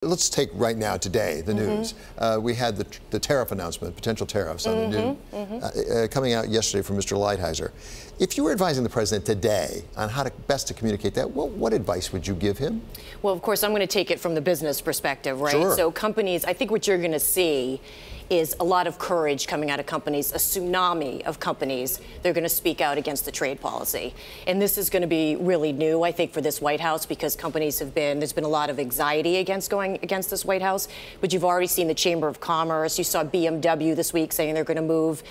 Let's take right now, today, the news. We had the tariff announcement, potential tariffs on the new, coming out yesterday from Mr. Lighthizer. If you were advising the president today on how to best to communicate that, what advice would you give him? Well, of course, I'm going to take it from the business perspective, right? Sure. So companies, I think what you're going to see is a lot of courage coming out of companies, a tsunami of companies. They're going to speak out against the trade policy. And this is going to be really new, I think, for this White House, because companies there's been a lot of anxiety against going against this White House. But you've already seen the Chamber of Commerce. You saw BMW this week saying they're going to move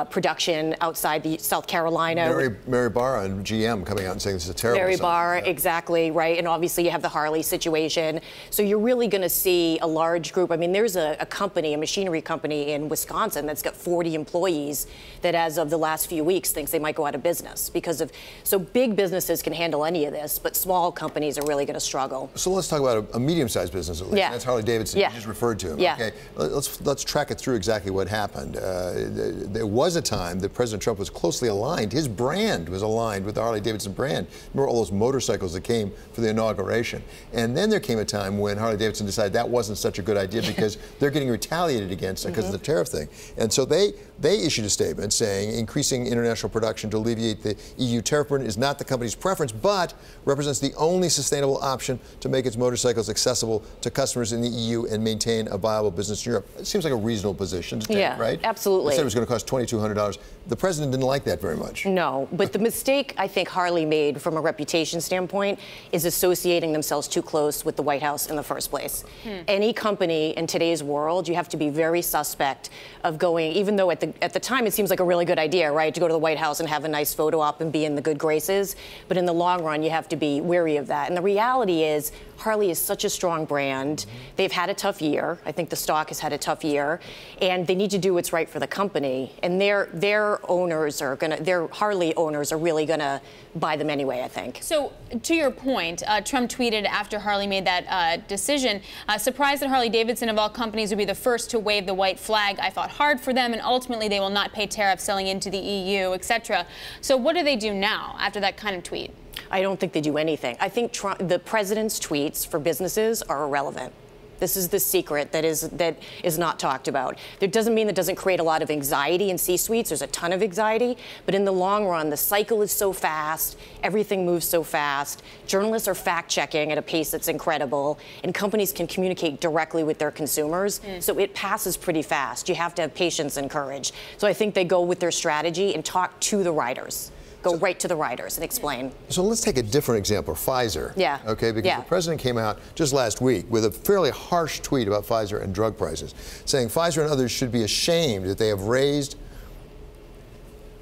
production outside South Carolina. Mary Barra and GM coming out and saying this is a terrible Mary Barra, exactly, right. And obviously you have the Harley situation. So you're really going to see a large group. I mean, there's a company, a machinery company in Wisconsin that's got 40 employees that as of the last few weeks thinks they might go out of business because of, so big businesses can handle any of this, but small companies are really going to struggle. So let's talk about a medium-sized business at least. Yeah. That's Harley Davidson. Yeah. You just referred to him. Yeah. Okay. Let's track it through exactly what happened. There was a time that President Trump was closely aligned. His brand was aligned with the Harley Davidson brand. Remember all those motorcycles that came for the inauguration. And then there came a time when Harley Davidson decided that wasn't such a good idea because they're getting retaliated against because of the tariff thing. And so they issued a statement saying increasing international production to alleviate the EU tariff burden is not the company's preference, but represents the only sustainable option to make its motorcycles accessible to customers in the EU and maintain a viable business in Europe. It seems like a reasonable position to take, right? Absolutely. They said it was going to cost $2,200. The president didn't like that very much. No, but the mistake I think Harley made from a reputation standpoint is associating themselves too close with the White House in the first place. Any company in today's world, you have to be very suspect of going, even though at the time it seems like a really good idea, right, to go to the White House and have a nice photo op and be in the good graces. But in the long run, you have to be wary of that. And the reality is, Harley is such a strong brand. They've had a tough year. I think the stock has had a tough year, and they need to do what's right for the company. And their owners are gonna, their Harley owners are really gonna buy them anyway, I think. So, to your point, Trump tweeted after Harley made that decision, surprised that Harley Davidson of all companies would be the first to wave the white flag. I fought hard for them, and ultimately they will not pay tariffs selling into the EU, etc. So what do they do now after that kind of tweet? I don't think they do anything. I think the president's tweets for businesses are irrelevant. This is the secret that is not talked about. It doesn't mean that doesn't create a lot of anxiety in C-suites. There's a ton of anxiety, but in the long run, the cycle is so fast, everything moves so fast. Journalists are fact-checking at a pace that's incredible, and companies can communicate directly with their consumers, so it passes pretty fast. You have to have patience and courage. So I think they go with their strategy and talk to the riders. Go right to the riders and explain. So let's take a different example, Pfizer. Yeah. Okay, because the president came out just last week with a fairly harsh tweet about Pfizer and drug prices, saying Pfizer and others should be ashamed that they have raised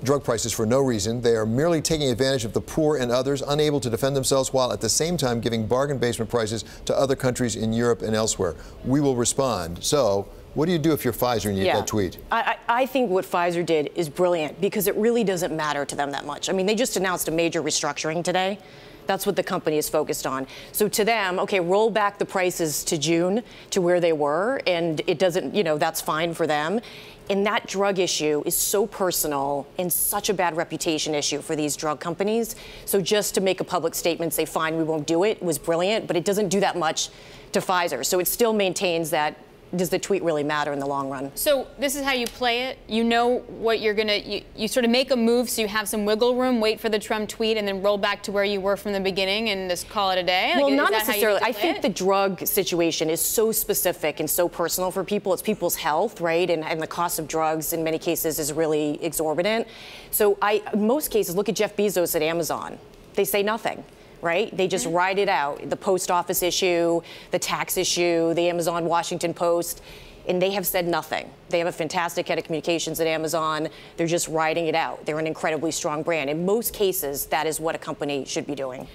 drug prices for no reason. They are merely taking advantage of the poor and others, unable to defend themselves, while at the same time giving bargain basement prices to other countries in Europe and elsewhere. We will respond. So, what do you do if you're Pfizer and you get that tweet? I think what Pfizer did is brilliant because it really doesn't matter to them that much. I mean, they just announced a major restructuring today. That's what the company is focused on. So to them, okay, roll back the prices to June to where they were, and it doesn't, you know, that's fine for them. And that drug issue is so personal and such a bad reputation issue for these drug companies. So just to make a public statement, say, fine, we won't do it, was brilliant, but it doesn't do that much to Pfizer. So it still maintains that. Does the tweet really matter in the long run? So this is how you play it. You know what you're going to, you sort of make a move so you have some wiggle room, wait for the Trump tweet, and then roll back to where you were from the beginning and just call it a day? Well, not necessarily. I think the drug situation is so specific and so personal for people. It's people's health, right? And the cost of drugs in many cases is really exorbitant. So in most cases, look at Jeff Bezos at Amazon. They say nothing. Right? They just ride it out. The post office issue, the tax issue, the Amazon Washington Post, and they have said nothing. They have a fantastic head of communications at Amazon. They're just riding it out. They're an incredibly strong brand. In most cases, that is what a company should be doing.